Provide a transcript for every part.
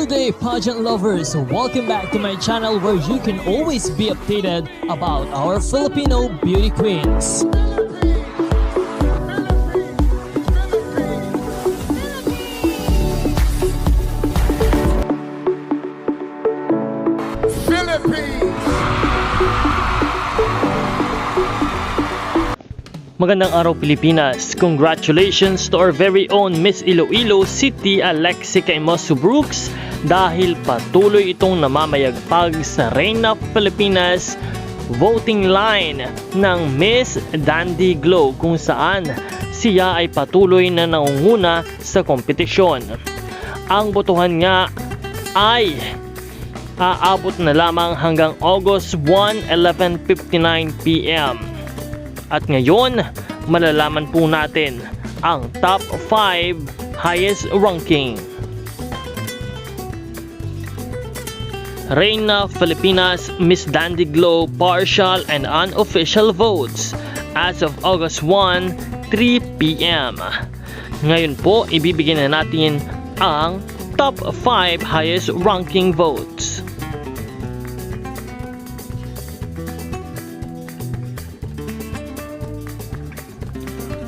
Good day, pageant lovers! Welcome back to my channel where you can always be updated about our Filipino beauty queens. Magandang araw Pilipinas! Congratulations to our very own Miss Iloilo City Alexi Caimoso Brooks dahil patuloy itong namamayagpag sa Reina Filipinas voting line ng Miss Dandy Glow kung saan siya ay patuloy na nangunguna sa kompetisyon. Ang botohan nga ay aabot na lamang hanggang August 1, 11:59 PM. At ngayon, malalaman po natin ang top 5 highest ranking. Reina Filipinas Miss Dandy Glow partial and unofficial votes as of August 1, 3 PM. Ngayon po, ibibigyan na natin ang top 5 highest ranking votes.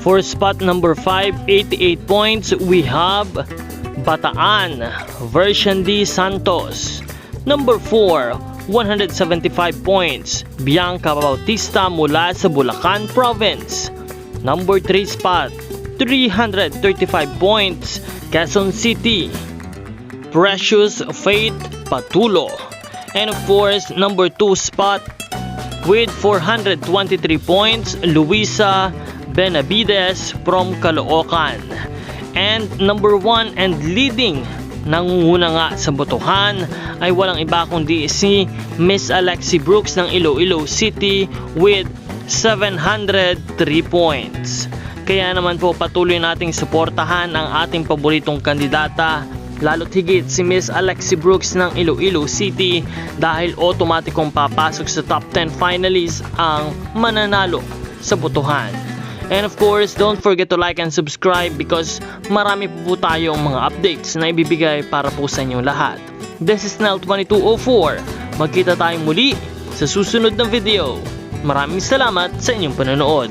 For spot number 5, 88 points, we have Bataan, Version D. Santos. Number 4, 175 points, Bianca Bautista mula sa Bulacan Province. Number 3 spot, 335 points, Quezon City, Precious Faith Patulo. And of course, number 2 spot with 423 points, Luisa Benavides from Caloocan. And number 1 and leading nangunguna nga sa botohan ay walang iba kundi si Miss Alexi Brooks ng Iloilo City with 703 points. Kaya naman po patuloy nating suportahan ang ating paboritong kandidata, lalo't higit si Miss Alexi Brooks ng Iloilo City dahil otomatikong papasok sa top 10 finalists ang mananalo sa botohan. And of course, don't forget to like and subscribe because marami po tayong mga updates na ibibigay para po sa inyong lahat. This is Nel2204. Magkita tayong muli sa susunod na video. Maraming salamat sa inyong panonood.